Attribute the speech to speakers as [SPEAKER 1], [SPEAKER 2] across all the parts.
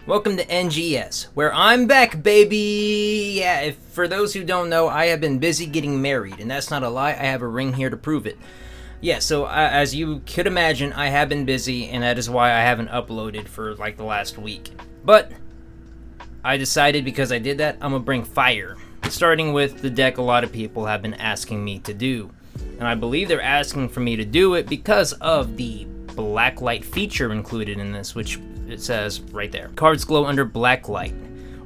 [SPEAKER 1] Welcome to NGS, where I'm back, baby! Yeah, for those who don't know, I have been busy getting married, and that's not a lie, I have a ring here to prove it. Yeah, so as you could imagine, I have been busy, and that is why I haven't uploaded for like the last week. But I decided because I did that, I'm gonna bring fire. Starting with the deck a lot of people have been asking me to do. And I believe they're asking for me to do it because of the blacklight feature included in this, which it says right there. Cards glow under blacklight,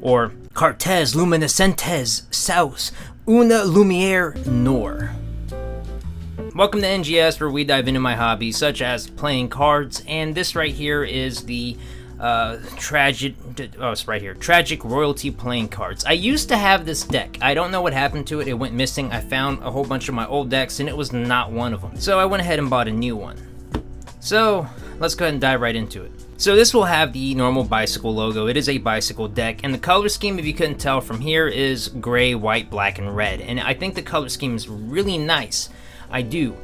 [SPEAKER 1] or Cartes luminescentes saus una lumiere nor. Welcome to NGS, where we dive into my hobbies such as playing cards, and this right here is the tragic royalty playing cards. I used to have this deck. I don't know what happened to it. It went missing. I found a whole bunch of my old decks and it was not one of them. So I went ahead and bought a new one. So let's go ahead and dive right into it. So this will have the normal bicycle logo. It is a bicycle deck, and the color scheme, if you couldn't tell from here, is gray, white, black, and red. And I think the color scheme is really nice. I do.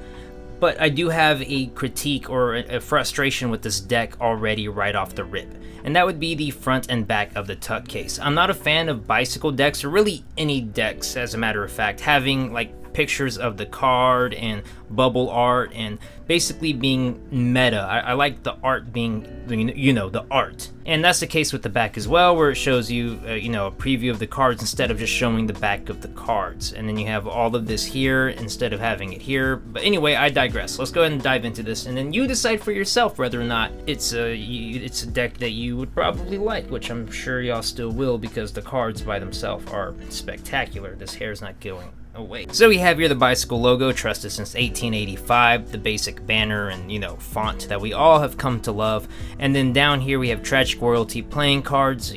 [SPEAKER 1] But I do have a critique or a frustration with this deck already right off the rip. And that would be the front and back of the tuck case. I'm not a fan of bicycle decks, or really any decks as a matter of fact, having like pictures of the card and bubble art and basically being meta. I like the art being, the art. And that's the case with the back as well, where it shows you, a preview of the cards instead of just showing the back of the cards. And then you have all of this here instead of having it here. But anyway, I digress. Let's go ahead and dive into this, and then you decide for yourself whether or not it's a deck that you would probably like, which I'm sure y'all still will because the cards by themselves are spectacular. This hair's not going away. So we have here the bicycle logo, trusted since 1885, the basic banner and font that we all have come to love. And then down here we have tragic royalty playing cards,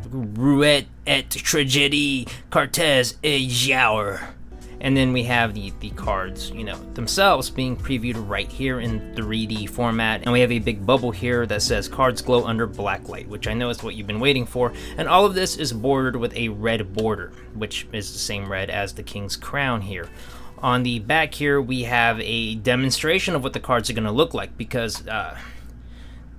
[SPEAKER 1] Rouet et Tragédie, Cartes et Jour. And then we have the cards, themselves being previewed right here in 3D format. And we have a big bubble here that says cards glow under blacklight, which I know is what you've been waiting for. And all of this is bordered with a red border, which is the same red as the King's Crown here. On the back here, we have a demonstration of what the cards are going to look like, because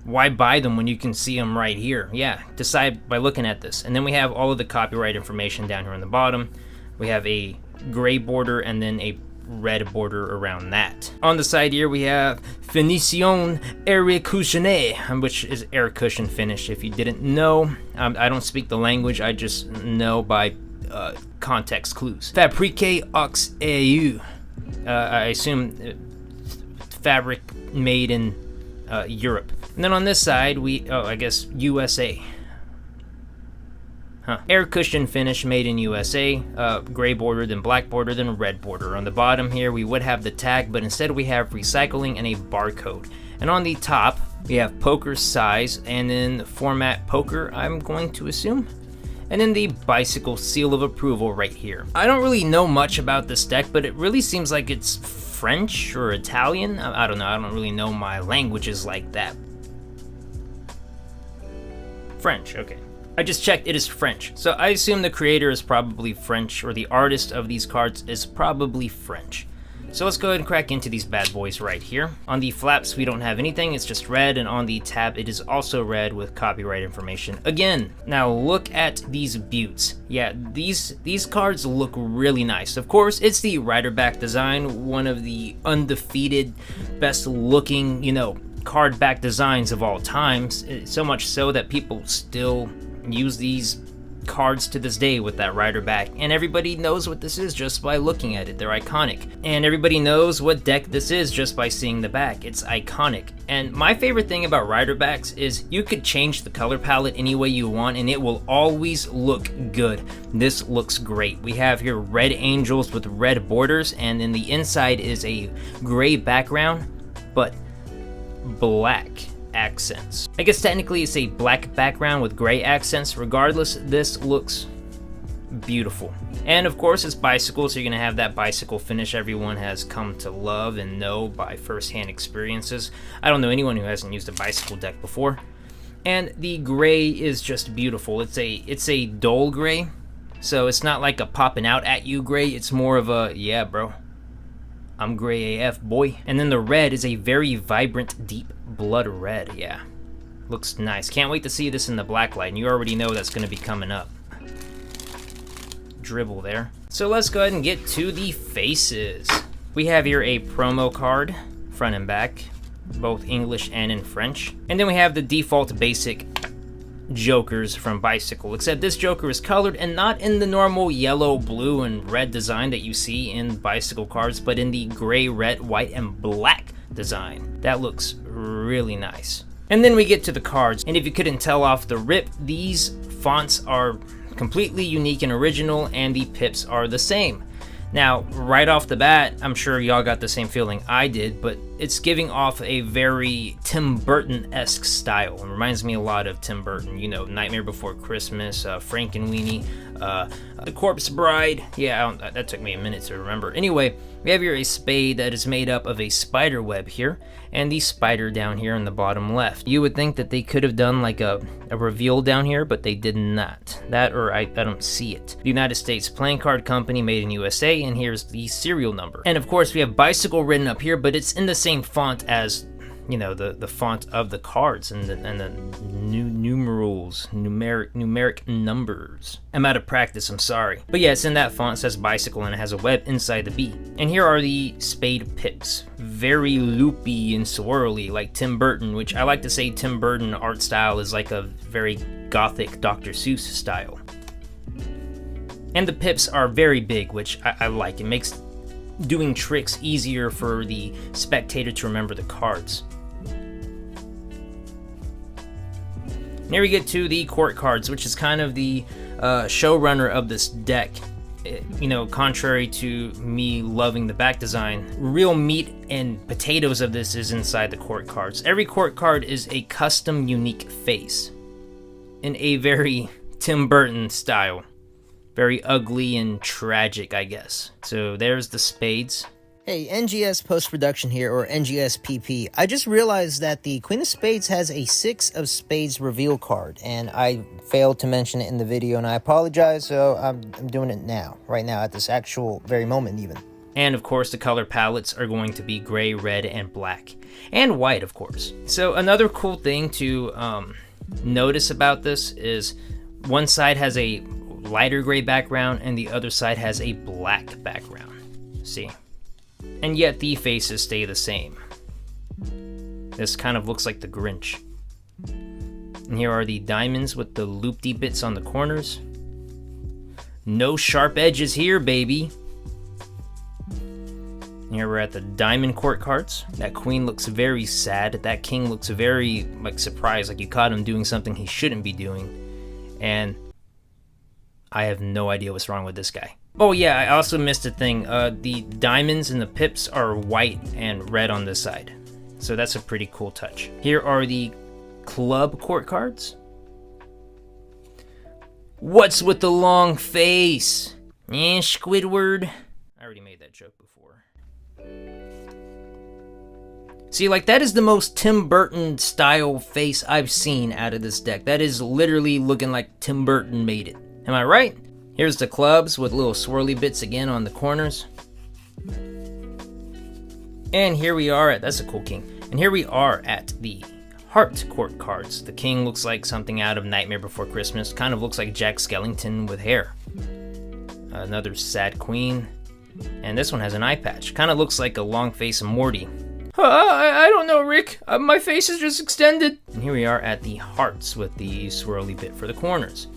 [SPEAKER 1] why buy them when you can see them right here? Yeah, decide by looking at this. And then we have all of the copyright information down here on the bottom. We have a gray border and then a red border around that. On the side here we have Finition Air Cushion, which is air cushion finish. If you didn't know, I don't speak the language, I just know by context clues. Fabrique aux EU. I assume fabric made in Europe. And then on this side I guess USA. Air cushion finish made in USA, gray border, then black border, then red border. On the bottom here we would have the tag, but instead we have recycling and a barcode. And on the top we have poker size, and then format poker, I'm going to assume. And then the bicycle seal of approval right here. I don't really know much about this deck, but it really seems like it's French or Italian. I don't know, I don't really know my languages like that. French, okay. I just checked, it is French. So I assume the creator is probably French, or the artist of these cards is probably French. So let's go ahead and crack into these bad boys right here. On the flaps, we don't have anything, it's just red, and on the tab, it is also red with copyright information again. Now look at these buttes. Yeah, these cards look really nice. Of course, it's the rider back design, one of the undefeated, best looking, card back designs of all times. So much so that people still use these cards to this day with that rider back, and everybody knows what this is just by looking at it. They're iconic, and everybody knows what deck this is just by seeing the back. It's iconic. And my favorite thing about rider backs is you could change the color palette any way you want and it will always look good. This looks great. We have here red angels with red borders, and then the inside is a gray background but black accents. I guess technically it's a black background with gray accents. Regardless, this looks beautiful. And of course it's bicycle, so you're gonna have that bicycle finish everyone has come to love and know by first-hand experiences. I don't know anyone who hasn't used a bicycle deck before. And the gray is just beautiful. It's a dull gray, so it's not like a popping out at you gray. It's more of a, yeah bro, I'm gray AF boy. And then the red is a very vibrant deep blood red. Yeah, Looks nice. Can't wait to see this in the black light, and you already know that's going to be coming up. Dribble there. So let's go ahead and get to the faces. We have here a promo card, front and back, both English and in French. And then we have the default basic Jokers from Bicycle, except this Joker is colored and not in the normal yellow, blue, and red design that you see in Bicycle cards, but in the gray, red, white, and black design. That looks really nice. And then we get to the cards, and if you couldn't tell off the rip, these fonts are completely unique and original, and the pips are the same. Now, right off the bat, I'm sure y'all got the same feeling I did, but it's giving off a very Tim Burton-esque style. It reminds me a lot of Tim Burton, you know, Nightmare Before Christmas, Frankenweenie, The Corpse Bride. Yeah, that took me a minute to remember. Anyway, we have here a spade that is made up of a spider web here, and the spider down here in the bottom left. You would think that they could have done like a reveal down here, but they did not. That, or I don't see it. The United States Playing Card Company, made in USA, and here's the serial number. And of course we have Bicycle written up here, but it's in the same font as, you know, the font of the cards and the numerals, numeric numbers. I'm out of practice, I'm sorry. But yeah, it's in that font, it says Bicycle, and it has a web inside the B. And here are the spade pips. Very loopy and swirly, like Tim Burton, which I like to say Tim Burton art style is like a very gothic Dr. Seuss style. And the pips are very big, which I like. It makes doing tricks easier for the spectator to remember the cards. And here we get to the court cards, which is kind of the showrunner of this deck. You know, contrary to me loving the back design, real meat and potatoes of this is inside the court cards. Every court card is a custom, unique face in a very Tim Burton style. Very ugly and tragic, I guess. So there's the spades.
[SPEAKER 2] Hey, NGS Post-Production here, or NGS PP. I just realized that the Queen of Spades has a 6 of Spades reveal card, and I failed to mention it in the video, and I apologize, so I'm doing it now, right now, at this actual very moment even.
[SPEAKER 1] And of course, the color palettes are going to be gray, red, and black. And white, of course. So another cool thing to notice about this is one side has a lighter gray background and the other side has a black background. See? And yet the faces stay the same. This kind of looks like the Grinch. And here are the diamonds with the loop-de bits on the corners. No sharp edges here, baby. And here we're at the diamond court cards. That queen looks very sad. That king looks very like surprised, like you caught him doing something he shouldn't be doing. And I have no idea what's wrong with this guy. Oh yeah, I also missed a thing. The diamonds and the pips are white and red on this side. So that's a pretty cool touch. Here are the club court cards. What's with the long face? Squidward. I already made that joke before. See, like, that is the most Tim Burton style face I've seen out of this deck. That is literally looking like Tim Burton made it. Am I right? Here's the clubs with little swirly bits again on the corners. And here we are at, that's a cool king. And here we are at the heart court cards. The king looks like something out of Nightmare Before Christmas. Kind of looks like Jack Skellington with hair. Another sad queen. And this one has an eye patch. Kind of looks like a long face of Morty. I don't know, Rick. My face is just extended. And here we are at the hearts with the swirly bit for the corners.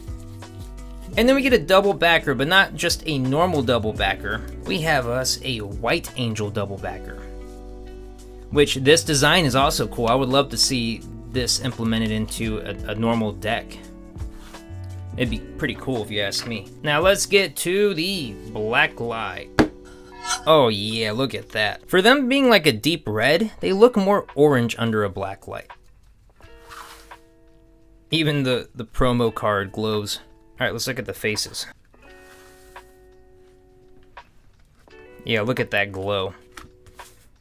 [SPEAKER 1] And then we get a double backer, but not just a normal double backer. We have us a white angel double backer. Which this design is also cool. I would love to see this implemented into a normal deck. It'd be pretty cool if you ask me. Now let's get to the black light. Oh yeah, look at that. For them being like a deep red, they look more orange under a black light. Even the promo card glows. Alright, let's look at the faces. Yeah, look at that glow.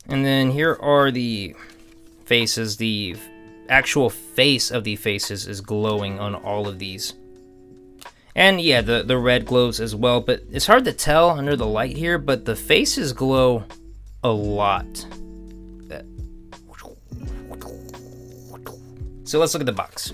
[SPEAKER 1] And then here are the faces. The actual face of the faces is glowing on all of these. And yeah, the red glows as well, but it's hard to tell under the light here, but the faces glow a lot. So let's look at the box.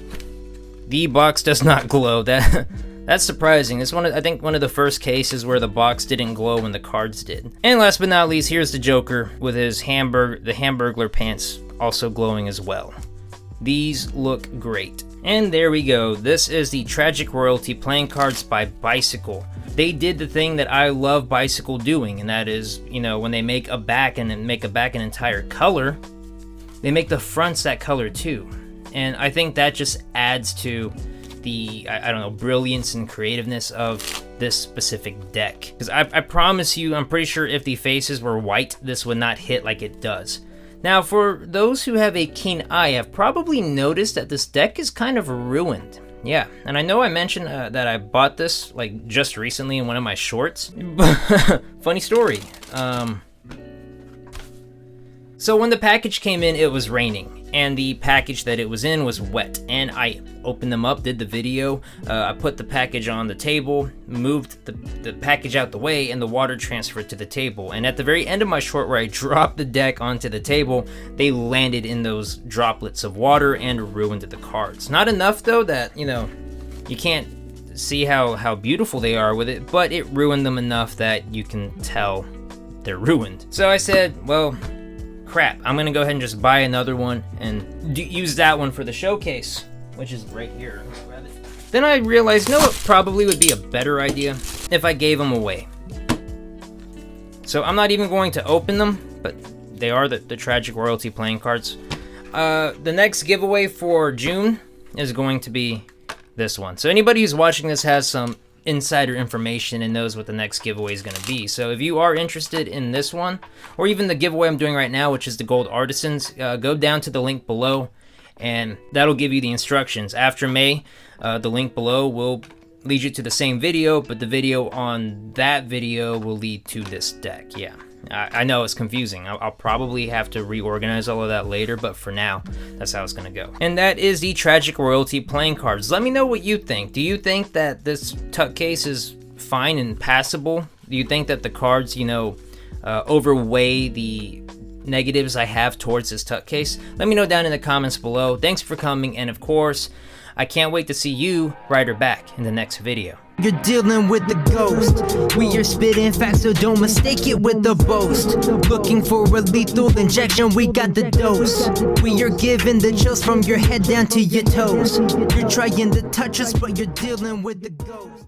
[SPEAKER 1] The box does not glow. That's surprising. It's I think one of the first cases where the box didn't glow when the cards did. And last but not least, here's the Joker with his the Hamburglar pants also glowing as well. These look great. And there we go. This is the Tragic Royalty playing cards by Bicycle. They did the thing that I love Bicycle doing, and that is, you know, when they make a back and make a back an entire color, they make the fronts that color too. And I think that just adds to the, I don't know, brilliance and creativeness of this specific deck. Because I promise you, I'm pretty sure if the faces were white, this would not hit like it does. Now, for those who have a keen eye, have probably noticed that this deck is kind of ruined. Yeah, and I know I mentioned that I bought this like just recently in one of my shorts. Funny story. So when the package came in, it was raining, and the package that it was in was wet, and I opened them up, did the video, I put the package on the table, moved the package out the way, and the water transferred to the table. And at the very end of my short where I dropped the deck onto the table, they landed in those droplets of water and ruined the cards. Not enough though that, you know, you can't see how beautiful they are with it, but it ruined them enough that you can tell they're ruined. So I said, well, crap, I'm gonna go ahead and just buy another one and use that one for the showcase, which is right here. Grab it. Then I realized, no, it probably would be a better idea if I gave them away. So I'm not even going to open them, but they are the Tragic Royalty playing cards. The next giveaway for June is going to be this one. So anybody who's watching this has some insider information and knows what the next giveaway is going to be. So if you are interested in this one, or even the giveaway I'm doing right now, which is the Gold Artisans, go down to the link below, and that'll give you the instructions. After May, the link below will lead you to the same video, but the video on that video will lead to this deck. Yeah, I know it's confusing. I'll probably have to reorganize all of that later, but for now, that's how it's gonna go. And that is the Tragic Royalty playing cards. Let me know what you think. Do you think that this tuck case is fine and passable? Do you think that the cards, you know, overweigh the negatives I have towards this tuck case? Let me know down in the comments below. Thanks for coming, and of course, I can't wait to see you right or back in the next video.
[SPEAKER 2] You're dealing with the ghost. We are spitting facts, so don't mistake it with the boast. Looking for a lethal injection, we got the dose. We are giving the chills from your head down to your toes. You're trying to touch us, but you're dealing with the ghost.